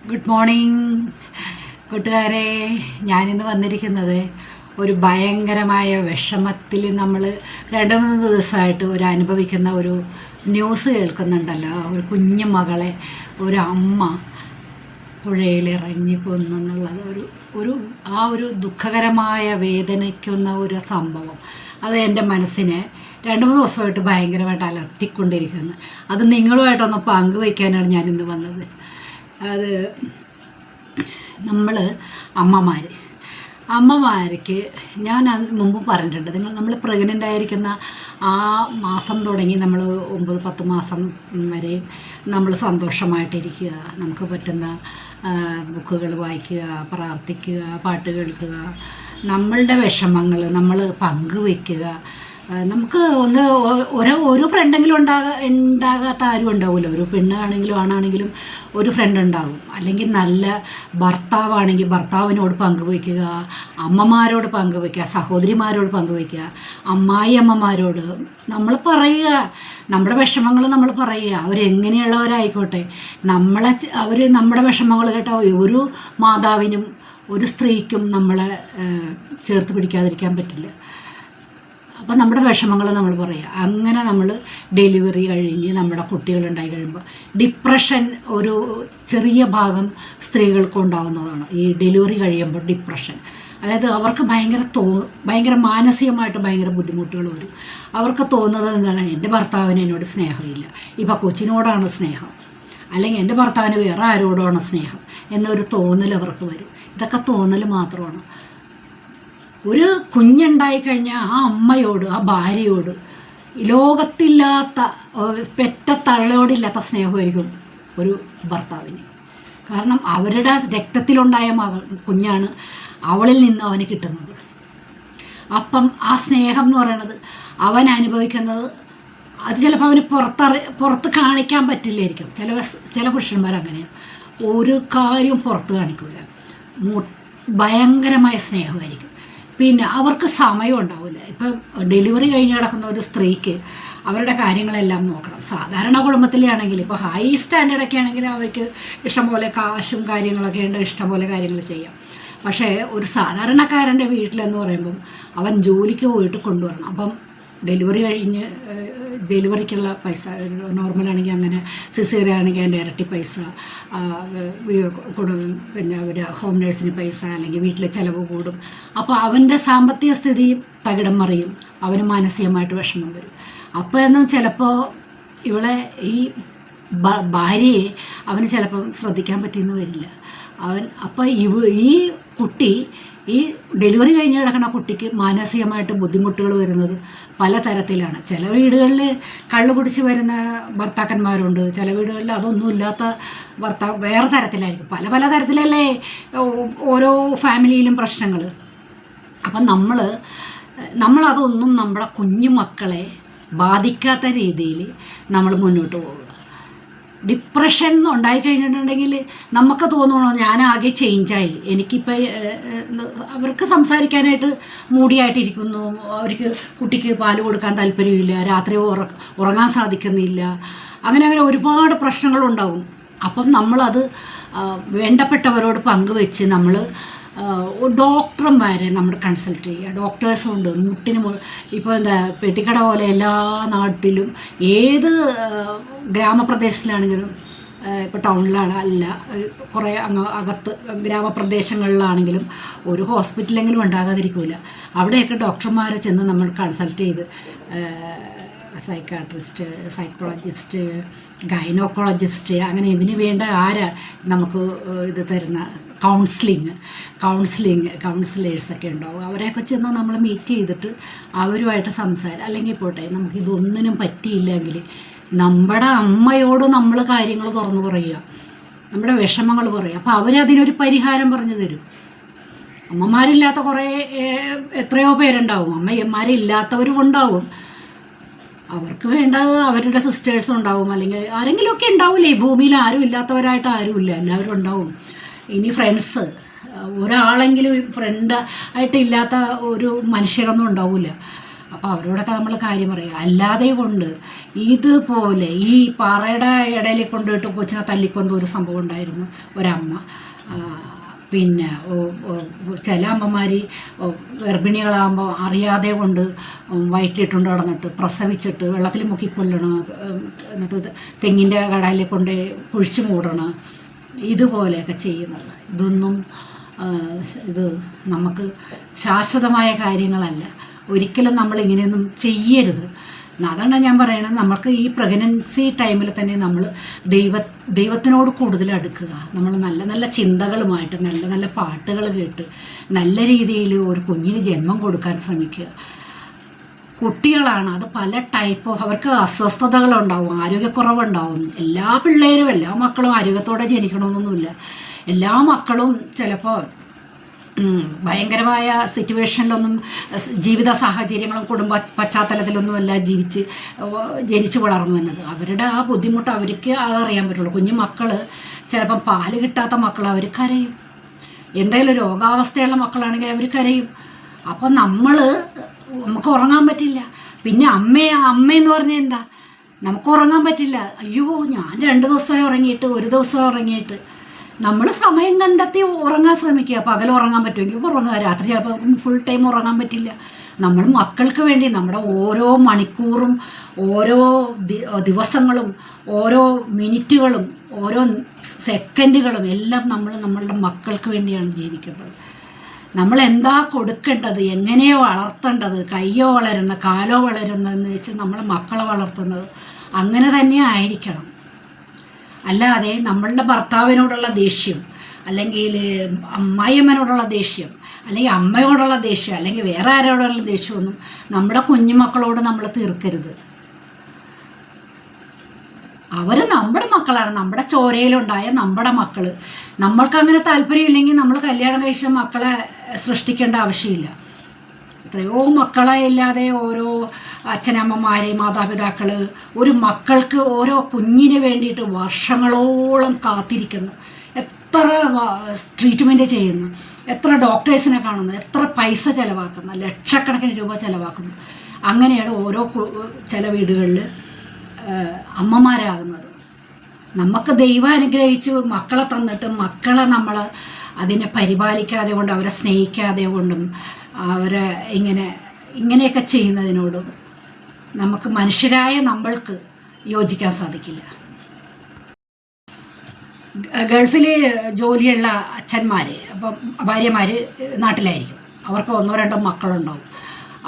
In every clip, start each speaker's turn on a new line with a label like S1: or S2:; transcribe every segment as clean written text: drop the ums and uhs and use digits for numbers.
S1: Good morning കൂട്ടുകാരെ. ഞാനിന്ന് വന്നിരിക്കുന്നത് ഒരു ഭയങ്കരമായ വിഷമത്തിൽ നമ്മൾ 2-3 ദിവസമായിട്ട് അനുഭവിക്കുന്ന ഒരു ന്യൂസ് കേൾക്കുന്നുണ്ടല്ലോ. ഒരു കുഞ്ഞു മകളെ ഒരു അമ്മ പുഴയിൽ ഇറങ്ങി കൊന്നെന്നുള്ളത് ഒരു ദുഃഖകരമായ വേദനിക്കുന്ന ഒരു സംഭവം. അത് എൻ്റെ മനസ്സിനെ 2-3 ദിവസമായിട്ട് ഭയങ്കരമായിട്ട് അലർത്തിക്കൊണ്ടിരിക്കുന്നു. അത് നിങ്ങളുമായിട്ടൊന്ന് പങ്കുവയ്ക്കാനാണ് ഞാനിന്ന് വന്നത്. അത് നമ്മൾ അമ്മമാർക്ക് ഞാൻ മുമ്പ് പറഞ്ഞിട്ടുണ്ട്, നമ്മൾ പ്രഗ്നൻ്റ് ആയിരിക്കുന്ന ആ മാസം തുടങ്ങി നമ്മൾ 9-10 മാസം വരെ നമ്മൾ സന്തോഷമായിട്ടിരിക്കുക, നമുക്ക് പറ്റുന്ന ബുക്കുകൾ വായിക്കുക, പ്രാർത്ഥിക്കുക, പാട്ട് കേൾക്കുക, നമ്മളുടെ വിഷമങ്ങൾ നമ്മൾ പങ്കുവയ്ക്കുക. നമുക്ക് ഒരു ഫ്രണ്ടെങ്കിലും ഉണ്ടാകാത്ത ആരും ഉണ്ടാവില്ല. ഒരു പെണ്ണാണെങ്കിലും ആണാണെങ്കിലും ഒരു ഫ്രണ്ട് ഉണ്ടാകും. അല്ലെങ്കിൽ നല്ല ഭർത്താവാണെങ്കിൽ ഭർത്താവിനോട് പങ്കുവയ്ക്കുക, അമ്മമാരോട് പങ്കുവയ്ക്കുക, സഹോദരിമാരോട് പങ്കുവയ്ക്കുക, അമ്മായിയമ്മമാരോട് നമ്മൾ പറയുക, നമ്മുടെ വിഷമങ്ങൾ നമ്മൾ പറയുക. അവരെങ്ങനെയുള്ളവരായിക്കോട്ടെ, അവർ നമ്മുടെ വിഷമങ്ങൾ കേട്ട ഒരു മാതാവിനും ഒരു സ്ത്രീക്കും നമ്മളെ ചേർത്ത് പിടിക്കാതിരിക്കാൻ പറ്റില്ല. അപ്പോൾ നമ്മുടെ വിഷമങ്ങൾ നമ്മൾ പറയുക. അങ്ങനെ നമ്മൾ ഡെലിവറി കഴിഞ്ഞ് നമ്മുടെ കുട്ടികളുണ്ടായി കഴിയുമ്പോൾ ഡിപ്രഷൻ ഒരു ചെറിയ ഭാഗം സ്ത്രീകൾക്ക് ഉണ്ടാകുന്നതാണ്. ഈ ഡെലിവറി കഴിയുമ്പോൾ ഡിപ്രഷൻ, അതായത് അവർക്ക് ഭയങ്കര മാനസികമായിട്ട് ഭയങ്കര ബുദ്ധിമുട്ടുകൾ വരും. അവർക്ക് തോന്നുന്നത് എന്താണ്, എൻ്റെ ഭർത്താവിന് എന്നോട് സ്നേഹമില്ല, ഇപ്പോൾ കൊച്ചിനോടാണ് സ്നേഹം, അല്ലെങ്കിൽ എൻ്റെ ഭർത്താവിന് വേറെ ആരോടാണ് സ്നേഹം എന്നൊരു തോന്നൽ അവർക്ക് വരും. ഇതൊക്കെ തോന്നൽ മാത്രമാണ്. ഒരു കുഞ്ഞുണ്ടായിക്കഴിഞ്ഞാൽ ആ അമ്മയോട്, ആ ഭാര്യയോട് ലോകത്തില്ലാത്ത, പെറ്റ തള്ളയോടില്ലാത്ത സ്നേഹമായിരിക്കും ഒരു ഭർത്താവിന്. കാരണം അവരുടെ രക്തത്തിലുണ്ടായ കുഞ്ഞാണ് അവളിൽ നിന്ന് അവന് കിട്ടുന്നത്. അപ്പം ആ സ്നേഹം എന്ന് പറയുന്നത് അവൻ അനുഭവിക്കുന്നത് അത് ചിലപ്പോൾ അവന് പുറത്ത് കാണിക്കാൻ പറ്റില്ലായിരിക്കും. ചില പുരുഷന്മാർ അങ്ങനെയാണ്, ഒരു കാര്യവും പുറത്ത് കാണിക്കില്ല. ഭയങ്കരമായ സ്നേഹമായിരിക്കും. പിന്നെ അവർക്ക് സമയം ഉണ്ടാവില്ല. ഇപ്പം ഡെലിവറി കഴിഞ്ഞ് കിടക്കുന്ന ഒരു സ്ത്രീക്ക് അവരുടെ കാര്യങ്ങളെല്ലാം നോക്കണം. സാധാരണ കുടുംബത്തിലാണെങ്കിൽ, ഇപ്പോൾ ഹൈ സ്റ്റാൻഡേർഡൊക്കെ ആണെങ്കിൽ അവർക്ക് ഇഷ്ടംപോലെ കാശും കാര്യങ്ങളൊക്കെ ഉണ്ട്, ഇഷ്ടംപോലെ കാര്യങ്ങൾ ചെയ്യാം. പക്ഷേ ഒരു സാധാരണക്കാരൻ്റെ വീട്ടിലെന്ന് പറയുമ്പം അവൻ ജോലിക്ക് പോയിട്ട് കൊണ്ടുവരണം. അപ്പം ഡെലിവറി കഴിഞ്ഞ് ഡെലിവറിക്കുള്ള പൈസ നോർമലാണെങ്കിൽ അങ്ങനെ, സിസേറിയൻ ആണെങ്കിൽ അതിൻ്റെ ഇരട്ടി പൈസ, പിന്നെ ഒരു ഹോം നേഴ്സിന് പൈസ, അല്ലെങ്കിൽ വീട്ടിലെ ചിലവ് കൂടും. അപ്പോൾ അവൻ്റെ സാമ്പത്തിക സ്ഥിതി തകിടം മറിയും, അവന് മാനസികമായിട്ട് വിഷമം വരും. അപ്പോൾ എന്നും ചിലപ്പോൾ ഇവളെ ഈ ഭാര്യയെ അവന് ചിലപ്പം ശ്രദ്ധിക്കാൻ പറ്റിയെന്ന് വരില്ല. അപ്പോൾ ഈ കുട്ടി, ഈ ഡെലിവറി കഴിഞ്ഞ് കിടക്കുന്ന കുട്ടിക്ക് മാനസികമായിട്ട് ബുദ്ധിമുട്ടുകൾ വരുന്നത് പലതരത്തിലാണ്. ചില വീടുകളിൽ കള്ളു കുടിച്ച് വരുന്ന ഭർത്താക്കന്മാരുണ്ട്, ചില വീടുകളിൽ അതൊന്നും ഇല്ലാത്ത ഭർത്താവ് വേറെ തരത്തിലായിരിക്കും. പല തരത്തിലല്ലേ ഓരോ ഫാമിലിയിലും പ്രശ്നങ്ങൾ. അപ്പം നമ്മളതൊന്നും നമ്മുടെ കുഞ്ഞു മക്കളെ ബാധിക്കാത്ത രീതിയിൽ നമ്മൾ മുന്നോട്ട് പോവുക. ഡിപ്രഷൻ ഉണ്ടായിക്കഴിഞ്ഞിട്ടുണ്ടെങ്കിൽ നമുക്ക് തോന്നണോ, ഞാനാകെ ചേഞ്ചായി, എനിക്കിപ്പോൾ അവർക്ക് സംസാരിക്കാനായിട്ട് മൂടിയായിട്ടിരിക്കുന്നു, അവർക്ക് കുട്ടിക്ക് പാല് കൊടുക്കാൻ താല്പര്യമില്ല, രാത്രി ഉറങ്ങാൻ സാധിക്കുന്നില്ല, അങ്ങനെ ഒരുപാട് പ്രശ്നങ്ങളുണ്ടാവും. അപ്പം നമ്മളത് വേണ്ടപ്പെട്ടവരോട് പങ്കുവെച്ച് നമ്മൾ ഡോക്ടർമാരെ നമ്മൾ കൺസൾട്ട് ചെയ്യുക. ഡോക്ടേഴ്സുണ്ട് മുട്ടിന്. ഇപ്പോൾ പെട്ടിക്കട പോലെ എല്ലാ നാട്ടിലും ഏത് ഗ്രാമപ്രദേശത്തിലാണെങ്കിലും, ഇപ്പോൾ ടൗണിലാണ് അല്ല, കുറേ അകത്ത് ഗ്രാമപ്രദേശങ്ങളിലാണെങ്കിലും ഒരു ഹോസ്പിറ്റലെങ്കിലും ഉണ്ടാകാതിരിക്കില്ല. അവിടെയൊക്കെ ഡോക്ടർമാരെ ചെന്ന് നമ്മൾ കൺസൾട്ട് ചെയ്ത്, സൈക്കാട്രിസ്റ്റ്, സൈക്കോളജിസ്റ്റ്, ഗൈനോക്കോളജിസ്റ്റ്, അങ്ങനെ ഇതിന് വേണ്ട നമുക്ക് ഇത് തരുന്ന കൗൺസിലേഴ്സൊക്കെ ഉണ്ടാവും. അവരെയൊക്കെ ചെന്ന് നമ്മൾ മീറ്റ് ചെയ്തിട്ട് അവരുമായിട്ട് അല്ലെങ്കിൽ പോട്ടെ, നമുക്കിതൊന്നിനും പറ്റിയില്ലെങ്കിൽ നമ്മുടെ അമ്മയോട് നമ്മൾ കാര്യങ്ങൾ തുറന്നു പറയുക, നമ്മുടെ വിഷമങ്ങൾ പറയുക. അപ്പോൾ അവരതിനൊരു പരിഹാരം പറഞ്ഞു തരും. അമ്മമാരില്ലാത്ത എത്രയോ പേരുണ്ടാവും, അമ്മമാരില്ലാത്തവരും ഉണ്ടാവും. അവർക്ക് വേണ്ടത് അവരുടെ സിസ്റ്റേഴ്സ് ഉണ്ടാവും, അല്ലെങ്കിൽ ആരെങ്കിലുമൊക്കെ ഉണ്ടാവില്ലേ. ഈ ഭൂമിയിൽ ആരും ഇല്ലാത്തവരായിട്ട് ആരുമില്ല, എല്ലാവരും ഉണ്ടാവും. ഇനി ഫ്രണ്ട്സ്, ഒരാളെങ്കിലും ഫ്രണ്ട് ആയിട്ട് ഇല്ലാത്ത ഒരു മനുഷ്യരൊന്നും ഉണ്ടാവില്ല. അപ്പോൾ അവരോടൊക്കെ നമ്മൾ കാര്യം പറയുക. അല്ലാതെ കൊണ്ട് ഇതുപോലെ ഈ പാറയുടെ ഇടയിൽ കൊണ്ടുപോയിട്ട് കൊച്ചിനെ തല്ലിക്കൊണ്ട ഒരു സംഭവം ഉണ്ടായിരുന്നു. ഒരമ്മ പിന്നെ ചില അമ്മമാർ ഗർഭിണികളാകുമ്പോൾ അറിയാതെ കൊണ്ട് വയറ്റിട്ടുണ്ട് നടന്നിട്ട് പ്രസവിച്ചിട്ട് വെള്ളത്തിൽ മുക്കിക്കൊല്ലണം, എന്നിട്ട് തെങ്ങിൻ്റെ കടയിൽ കൊണ്ട് കുഴിച്ചു മൂടണം, ഇതുപോലെയൊക്കെ ചെയ്യുന്നത്. ഇതൊന്നും ഇത് നമുക്ക് ശാശ്വതമായ കാര്യങ്ങളല്ല. ഒരിക്കലും നമ്മൾ ഇങ്ങനെയൊന്നും ചെയ്യരുത്. അതാണ് ഞാൻ പറയുന്നത്. നമുക്ക് ഈ പ്രഗ്നൻസി ടൈമിൽ തന്നെ നമ്മൾ ദൈവത്തിനോട് കൂടുതൽ അടുക്കുക. നമ്മൾ നല്ല നല്ല ചിന്തകളുമായിട്ട് നല്ല നല്ല പാട്ടുകൾ കേട്ട് നല്ല രീതിയിൽ ഒരു കുഞ്ഞിന് ജന്മം കൊടുക്കാൻ ശ്രമിക്കുക. കുട്ടികളാണ്, അത് പല ടൈപ്പ് അവർക്ക് അസ്വസ്ഥതകളുണ്ടാവും, ആരോഗ്യക്കുറവുണ്ടാവും. എല്ലാ പിള്ളേരും എല്ലാ മക്കളും ആരോഗ്യത്തോടെ ജനിക്കണമെന്നൊന്നുമില്ല. എല്ലാ മക്കളും ചിലപ്പോൾ ഭയങ്കരമായ സിറ്റുവേഷനിലൊന്നും ജീവിത സാഹചര്യങ്ങളും കുടുംബ പശ്ചാത്തലത്തിലൊന്നുമല്ല ജനിച്ച് വളർന്നു വന്നത്. അവരുടെ ആ ബുദ്ധിമുട്ട് അവർക്ക് അതറിയാൻ പറ്റുള്ളൂ. കുഞ്ഞു മക്കൾ ചിലപ്പം പാല് കിട്ടാത്ത മക്കൾ അവർ കരയും. എന്തെങ്കിലും രോഗാവസ്ഥയുള്ള മക്കളാണെങ്കിൽ അവർ കരയും. അപ്പം നമുക്ക് ഉറങ്ങാൻ പറ്റില്ല. പിന്നെ അമ്മയെന്ന് പറഞ്ഞാൽ എന്താ, നമുക്ക് ഉറങ്ങാൻ പറ്റില്ല. അയ്യോ ഞാൻ 2 ദിവസമായി ഉറങ്ങിയിട്ട് 1 ദിവസം ഉറങ്ങിയിട്ട്. നമ്മൾ സമയം കണ്ടെത്തി ഉറങ്ങാൻ ശ്രമിക്കുക. പകൽ ഉറങ്ങാൻ പറ്റുമെങ്കിൽ ഉറങ്ങുക, രാത്രി ചിലപ്പോൾ ഫുൾ ടൈം ഉറങ്ങാൻ പറ്റില്ല. നമ്മൾ മക്കൾക്ക് വേണ്ടി നമ്മുടെ ഓരോ മണിക്കൂറും ഓരോ ദിവസങ്ങളും ഓരോ മിനിറ്റുകളും ഓരോ സെക്കൻഡുകളും എല്ലാം നമ്മൾ നമ്മളുടെ മക്കൾക്ക് വേണ്ടിയാണ് ജീവിക്കേണ്ടത്. നമ്മൾ എന്താ കൊടുക്കേണ്ടത്, എങ്ങനെയോ വളർത്തേണ്ടത്, കയ്യോ വളരുന്ന കാലോ വളരുന്നതെന്ന് വെച്ച് നമ്മൾ മക്കളെ വളർത്തുന്നത് അങ്ങനെ തന്നെ ആയിരിക്കണം. അല്ലാതെ നമ്മളുടെ ഭർത്താവിനോടുള്ള ദേഷ്യം, അല്ലെങ്കിൽ അമ്മായിയമ്മനോടുള്ള ദേഷ്യം, അല്ലെങ്കിൽ അമ്മയോടുള്ള ദേഷ്യം, അല്ലെങ്കിൽ വേറെ ആരോടുള്ള ദേഷ്യമൊന്നും നമ്മുടെ കുഞ്ഞുമക്കളോട് നമ്മൾ തീർക്കരുത്. അവർ നമ്മുടെ മക്കളാണ്, നമ്മുടെ ചോരയിലുണ്ടായ നമ്മുടെ മക്കൾ. നമ്മൾക്ക് അങ്ങനെ താല്പര്യമില്ലെങ്കിൽ നമ്മൾ കല്യാണം കഴിച്ച മക്കളെ സൃഷ്ടിക്കേണ്ട ആവശ്യമില്ല. എത്രയോ മക്കളെ ഇല്ലാതെ ഓരോ അച്ഛനമ്മമാരെ മാതാപിതാക്കൾ ഒരു മക്കൾക്ക് ഓരോ കുഞ്ഞിന് വേണ്ടിയിട്ട് വർഷങ്ങളോളം കാത്തിരിക്കുന്നു, എത്ര ട്രീറ്റ്മെൻറ്റ് ചെയ്യുന്നു, എത്ര ഡോക്ടേഴ്സിനെ കാണുന്നു, എത്ര പൈസ ചിലവാക്കുന്നു, ലക്ഷക്കണക്കിന് രൂപ ചിലവാക്കുന്നു. അങ്ങനെയാണ് ഓരോ ചില വീടുകളിൽ അമ്മമാരാകുന്നത്. നമുക്ക് ദൈവം അനുഗ്രഹിച്ച് മക്കളെ തന്നിട്ട് മക്കളെ നമ്മൾ അതിനെ പരിപാലിക്കാതെ കൊണ്ടും അവരെ സ്നേഹിക്കാതെ കൊണ്ടും അവരെ ഇങ്ങനെയൊക്കെ ചെയ്യുന്നതിനോടും നമുക്ക് മനുഷ്യരായ നമ്മൾക്ക് യോജിക്കാൻ സാധിക്കില്ല. ഗൾഫിൽ ജോലിയുള്ള അച്ഛന്മാർ അപ്പം ഭാര്യമാർ നാട്ടിലായിരിക്കും, അവർക്ക് 1-2 മക്കളുണ്ടാവും.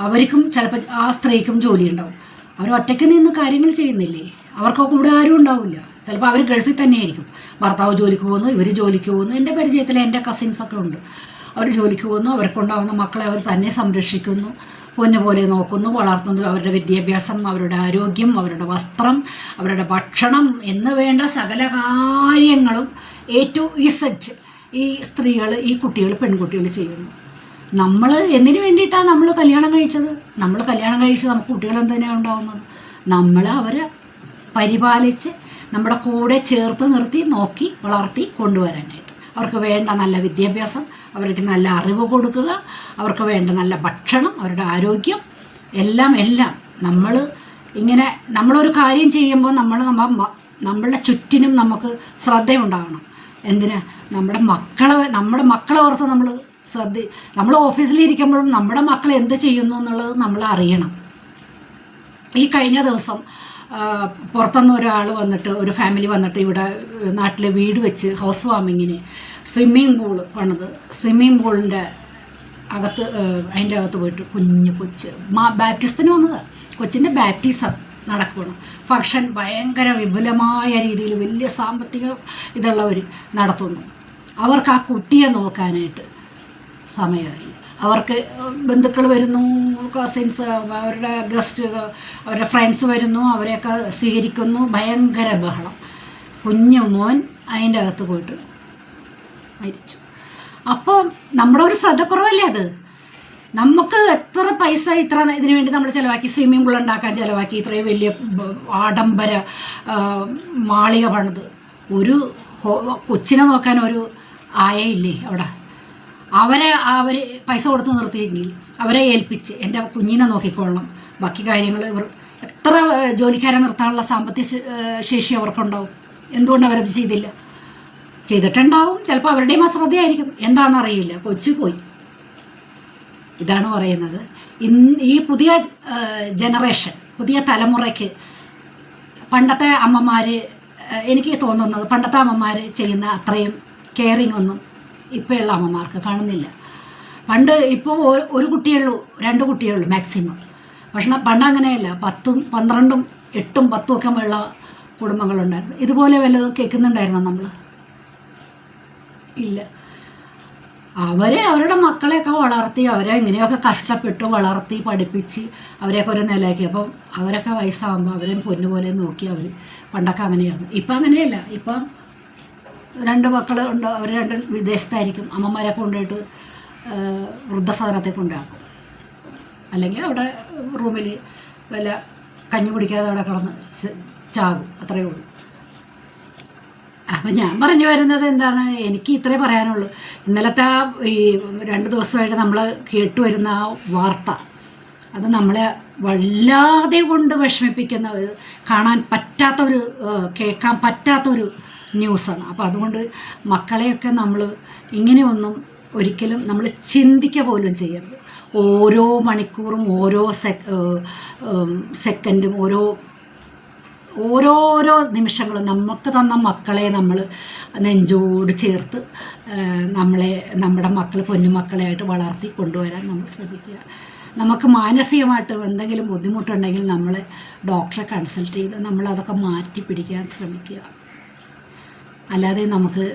S1: അവർക്കും ചിലപ്പോൾ ആ സ്ത്രീക്കും ജോലി ഉണ്ടാവും. അവർ ഒറ്റയ്ക്ക് നിന്ന് കാര്യങ്ങൾ ചെയ്യുന്നില്ലേ, അവർക്ക് കൂടെ ആരും ഉണ്ടാവില്ല. ചിലപ്പോൾ അവർ ഗൾഫിൽ തന്നെയായിരിക്കും, ഭർത്താവ് ജോലിക്ക് പോകുന്നു, ഇവർ ജോലിക്ക് പോകുന്നു. എൻ്റെ പരിചയത്തിൽ എൻ്റെ കസിൻസൊക്കെ ഉണ്ട്, അവർ ജോലിക്ക് പോകുന്നു, അവർക്കുണ്ടാകുന്ന മക്കളെ അവർ തന്നെ സംരക്ഷിക്കുന്നു, പൊന്നുപോലെ നോക്കുന്നു, വളർത്തുന്നു. അവരുടെ വിദ്യാഭ്യാസം, അവരുടെ ആരോഗ്യം, അവരുടെ വസ്ത്രം, അവരുടെ ഭക്ഷണം എന്ന് വേണ്ട സകല കാര്യങ്ങളും A to Z ഈ സ്ത്രീകൾ, ഈ കുട്ടികൾ, പെൺകുട്ടികൾ ചെയ്യുന്നു. നമ്മൾ എന്തിനു വേണ്ടിയിട്ടാണ് നമ്മൾ കല്യാണം കഴിച്ചത്? നമ്മൾ കല്യാണം കഴിച്ച് നമുക്ക് കുട്ടികൾ എന്തിനാണ് ഉണ്ടാവുന്നത്? നമ്മൾ അവരെ പരിപാലിച്ച് നമ്മുടെ കൂടെ ചേർത്ത് നിർത്തി നോക്കി വളർത്തി കൊണ്ടുവരാനായിട്ട്. അവർക്ക് വേണ്ട നല്ല വിദ്യാഭ്യാസം, അവർക്ക് നല്ല അറിവ് കൊടുക്കുക, അവർക്ക് വേണ്ട നല്ല ഭക്ഷണം, അവരുടെ ആരോഗ്യം എല്ലാം നമ്മളൊരു കാര്യം ചെയ്യുമ്പോൾ നമ്മളുടെ ചുറ്റിനും നമുക്ക് ശ്രദ്ധയുണ്ടാകണം. എന്തിനാ? നമ്മുടെ മക്കളെ ഓർത്ത് നമ്മൾ ഓഫീസിലിരിക്കുമ്പോഴും നമ്മുടെ മക്കൾ എന്ത് ചെയ്യുന്നു എന്നുള്ളത് നമ്മൾ അറിയണം. ഈ കഴിഞ്ഞ ദിവസം പുറത്തുനിന്ന് ഒരാൾ വന്നിട്ട്, ഒരു ഫാമിലി വന്നിട്ട് ഇവിടെ നാട്ടിൽ വീട് വെച്ച് ഹൗസ് വാമിങ്ങിന് സ്വിമ്മിങ് പൂൾ പണിത്, സ്വിമ്മിങ് പൂളിൻ്റെ അതിൻ്റെ അകത്ത് പോയിട്ട് കൊച്ച് ബാപ്റ്റിസത്തിന് വന്നത്, കൊച്ചിൻ്റെ ബാപ്റ്റിസം നടക്കുകയാണ്. ഫംഗ്ഷൻ ഭയങ്കര വിപുലമായ രീതിയിൽ വലിയ സാമ്പത്തിക ഇതുള്ളവർ നടത്തുന്നു. അവർക്ക് ആ കുട്ടിയെ നോക്കാനായിട്ട് സമയമില്ല. അവർക്ക് ബന്ധുക്കൾ വരുന്നു, കസിൻസ്, അവരുടെ ഗസ്റ്റ്, അവരുടെ ഫ്രണ്ട്സ് വരുന്നു, അവരെയൊക്കെ സ്വീകരിക്കുന്നു. ഭയങ്കര ബഹളം. കുഞ്ഞു മോൻ അതിൻ്റെ അകത്ത് പോയിട്ട് മരിച്ചു. അപ്പോൾ നമ്മുടെ ഒരു ശ്രദ്ധക്കുറവല്ലേ അത്? നമുക്ക് എത്ര പൈസ ഇതിനു വേണ്ടി നമ്മൾ ചിലവാക്കി, സ്വിമ്മിംഗ് പൂൾ ഉണ്ടാക്കാൻ ചിലവാക്കി, ഇത്രയും വലിയ ആഡംബര മാളിക പണിത്, ഒരു കൊച്ചിനെ നോക്കാൻ ഒരു ആയയില്ലേ അവിടെ? അവർ പൈസ കൊടുത്ത് നിർത്തിയെങ്കിൽ അവരെ ഏൽപ്പിച്ച് എൻ്റെ കുഞ്ഞിനെ നോക്കിക്കൊള്ളണം, ബാക്കി കാര്യങ്ങൾ ഇവർ എത്ര ജോലിക്കാരെ നിർത്താനുള്ള സാമ്പത്തിക ശേഷി അവർക്കുണ്ടാവും. എന്തുകൊണ്ട് അവരത് ചെയ്തില്ല? ചെയ്തിട്ടുണ്ടാവും, ചിലപ്പോൾ അവരുടെയും അശ്രദ്ധയായിരിക്കും, എന്താണെന്നറിയില്ല. കൊച്ചു പോയി. ഇതാണ് പറയുന്നത്. ഈ പുതിയ ജനറേഷൻ, പുതിയ തലമുറയ്ക്ക് പണ്ടത്തെ അമ്മമാർ, എനിക്ക് തോന്നുന്നത് പണ്ടത്തെ അമ്മമാർ ചെയ്യുന്ന അത്രയും കെയറിങ് ഒന്നും ഇപ്പോഴുള്ള അമ്മമാർക്ക് കാണുന്നില്ല. ഇപ്പോൾ ഒരു കുട്ടിയുള്ളൂ, 2 കുട്ടിയുള്ളൂ മാക്സിമം. പക്ഷേ പണ്ട് അങ്ങനെയല്ല, 10ഉം 12ഉം 8ഉം 10ഉം ഒക്കെ ഉള്ള കുടുംബങ്ങളുണ്ടായിരുന്നു. ഇതുപോലെ വല്ലതും കേൾക്കുന്നുണ്ടായിരുന്നോ നമ്മൾ? ഇല്ല. അവരുടെ മക്കളെയൊക്കെ വളർത്തി, അവരെ ഇങ്ങനെയൊക്കെ കഷ്ടപ്പെട്ട് വളർത്തി പഠിപ്പിച്ച് അവരെയൊക്കെ ഒരു നിലയാക്കി. അപ്പം അവരൊക്കെ വയസ്സാകുമ്പോൾ അവരെയും പൊന്നുപോലെ നോക്കി അവർ. പണ്ടൊക്കെ അങ്ങനെയായിരുന്നു. ഇപ്പം അങ്ങനെയല്ല. ഇപ്പം 2 മക്കൾ ഉണ്ട്, അവർ 2 വിദേശത്തായിരിക്കും. അമ്മമാരെ കൊണ്ടുപോയിട്ട് വൃദ്ധസദനത്തെ കൊണ്ടാക്കും, അല്ലെങ്കിൽ അവിടെ റൂമിൽ വല്ല കഞ്ഞി കുടിക്കാതെ അവിടെ കിടന്ന് ചാകും. അത്രയേ ഉള്ളൂ. അപ്പം ഞാൻ പറഞ്ഞു വരുന്നത് എന്താണ്, എനിക്ക് ഇത്രേ പറയാനുള്ളൂ. ഇന്നലത്തെ ഈ 2 ദിവസമായിട്ട് നമ്മൾ കേട്ടുവരുന്ന ആ വാർത്ത, അത് നമ്മളെ വല്ലാതെ കൊണ്ട് വിഷമിപ്പിക്കുന്ന, കാണാൻ പറ്റാത്തൊരു, കേൾക്കാൻ പറ്റാത്തൊരു ന്യൂസാണ്. അപ്പോൾ അതുകൊണ്ട് മക്കളെയൊക്കെ നമ്മൾ ഇങ്ങനെയൊന്നും ഒരിക്കലും നമ്മൾ ചിന്തിക്കുക പോലും ചെയ്യരുത്. ഓരോ മണിക്കൂറും ഓരോ സെക്കൻഡും ഓരോരോ നിമിഷങ്ങളും നമുക്ക് തന്ന മക്കളെ നമ്മൾ നെഞ്ചോട് ചേർത്ത് നമ്മുടെ മക്കൾ പൊന്നുമക്കളെയായിട്ട് വളർത്തി കൊണ്ടുവരാൻ നമ്മൾ ശ്രദ്ധിക്കുക. നമുക്ക് മാനസികമായിട്ട് എന്തെങ്കിലും ബുദ്ധിമുട്ടുണ്ടെങ്കിൽ നമ്മൾ ഡോക്ടറെ കൺസൾട്ട് ചെയ്ത് നമ്മളതൊക്കെ മാറ്റി പിടിക്കാൻ ശ്രമിക്കുക. അല്ലാതെ നമുക്ക്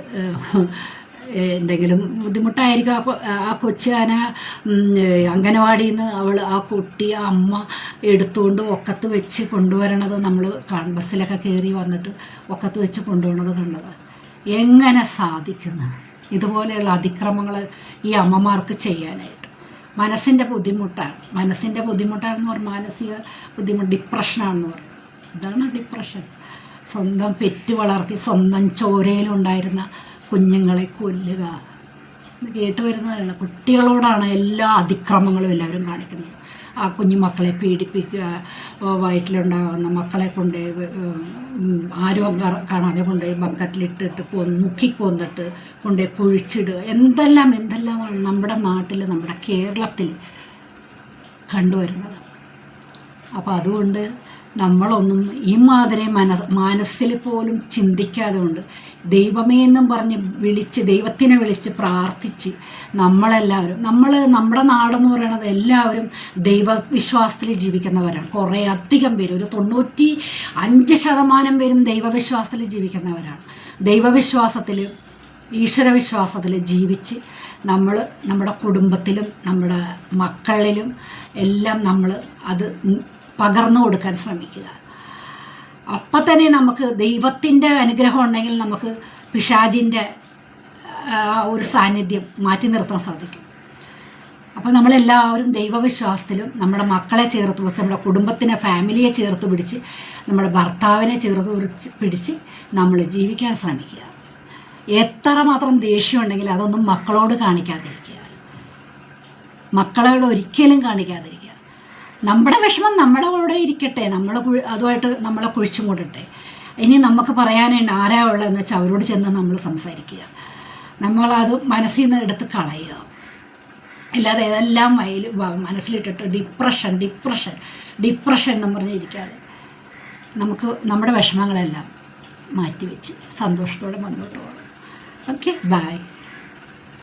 S1: എന്തെങ്കിലും ബുദ്ധിമുട്ടായിരിക്കും. ആ കൊച്ചാന അംഗനവാടിയിൽ നിന്ന് ആ കുട്ടി ആ അമ്മ എടുത്തുകൊണ്ട് ഒക്കത്ത് വെച്ച് കൊണ്ടുവരണത് നമ്മൾ ബസ്സിലൊക്കെ കയറി വന്നിട്ട് ഒക്കത്ത് വെച്ച് കൊണ്ടുപോകണത് കണ്ടത്. എങ്ങനെ സാധിക്കുന്നു ഇതുപോലെയുള്ള അതിക്രമങ്ങൾ ഈ അമ്മമാർക്ക് ചെയ്യാനായിട്ട്? മനസ്സിൻ്റെ ബുദ്ധിമുട്ടാണെന്ന് പറഞ്ഞാൽ മാനസിക ബുദ്ധിമുട്ട്, ഡിപ്രഷനാണെന്ന് പറയും. ഇതാണ് ഡിപ്രഷൻ. സ്വന്തം പെറ്റ് വളർത്തി സ്വന്തം ചോരയിലുണ്ടായിരുന്ന കുഞ്ഞുങ്ങളെ കൊല്ലുക, കേട്ട് വരുന്നതല്ല. കുട്ടികളോടാണ് എല്ലാ അതിക്രമങ്ങളും എല്ലാവരും കാണിക്കുന്നത്. ആ കുഞ്ഞുമക്കളെ പീഡിപ്പിക്കുക, വയറ്റിലുണ്ടാകുന്ന മക്കളെ കൊണ്ട് ആരും കാണാതെ കൊണ്ട് ബക്കറ്റിലിട്ടിട്ട് മുക്കിക്കൊന്നിട്ട് കൊണ്ട് കുഴിച്ചിടുക, എന്തെല്ലാമാണ് നമ്മുടെ നാട്ടിൽ, നമ്മുടെ കേരളത്തിൽ കണ്ടുവരുന്നത്. അപ്പോൾ അതുകൊണ്ട് നമ്മളൊന്നും ഈ മാതിരി മനസ്സിൽ പോലും ചിന്തിക്കാതെ കൊണ്ട് ദൈവമേ എന്നും പറഞ്ഞ് ദൈവത്തിനെ വിളിച്ച് പ്രാർത്ഥിച്ച് നമ്മളെല്ലാവരും, നമ്മുടെ നാടെന്ന് പറയുന്നത് എല്ലാവരും ദൈവവിശ്വാസത്തിൽ ജീവിക്കുന്നവരാണ്. കുറേ അധികം പേര്, ഒരു 95% പേരും ദൈവവിശ്വാസത്തിൽ ജീവിക്കുന്നവരാണ്. ദൈവവിശ്വാസത്തിൽ, ഈശ്വരവിശ്വാസത്തിൽ ജീവിച്ച് നമ്മുടെ കുടുംബത്തിലും നമ്മുടെ മക്കളിലും എല്ലാം നമ്മൾ അത് പകർന്നു കൊടുക്കാൻ ശ്രമിക്കുക. അപ്പം തന്നെ നമുക്ക് ദൈവത്തിൻ്റെ അനുഗ്രഹം ഉണ്ടെങ്കിൽ നമുക്ക് പിശാചിൻ്റെ ഒരു സാന്നിധ്യം മാറ്റി നിർത്താൻ സാധിക്കും. അപ്പോൾ നമ്മളെല്ലാവരും ദൈവവിശ്വാസത്തിലും നമ്മുടെ മക്കളെ ചേർത്ത് പിടിച്ച്, നമ്മുടെ കുടുംബത്തിനെ, ഫാമിലിയെ ചേർത്ത് പിടിച്ച്, നമ്മുടെ ഭർത്താവിനെ ചേർത്ത് പിടിച്ച് നമ്മൾ ജീവിക്കാൻ ശ്രമിക്കുക. എത്രമാത്രം ദേഷ്യം ഉണ്ടെങ്കിൽ അതൊന്നും മക്കളോട് കാണിക്കാതിരിക്കുക, മക്കളോട് ഒരിക്കലും കാണിക്കാതിരിക്കുക. നമ്മുടെ വിഷമം നമ്മുടെ കൂടെ ഇരിക്കട്ടെ, അതുമായിട്ട് നമ്മളെ കുഴിച്ചും കൂടട്ടെ. ഇനി നമുക്ക് പറയാനുണ്ട് ആരാ ഉള്ളതെന്ന് വെച്ചാൽ അവരോട് ചെന്ന് നമ്മൾ സംസാരിക്കുക. നമ്മളത് മനസ്സിൽ നിന്ന് എടുത്ത് കളയുക. അല്ലാതെ ഇതെല്ലാം മനസ്സിലിട്ടിട്ട് ഡിപ്രഷൻ എന്ന് പറഞ്ഞിരിക്കാതെ നമുക്ക് നമ്മുടെ വിഷമങ്ങളെല്ലാം മാറ്റിവെച്ച് സന്തോഷത്തോടെ മുന്നോട്ട് പോകണം. Okay, by.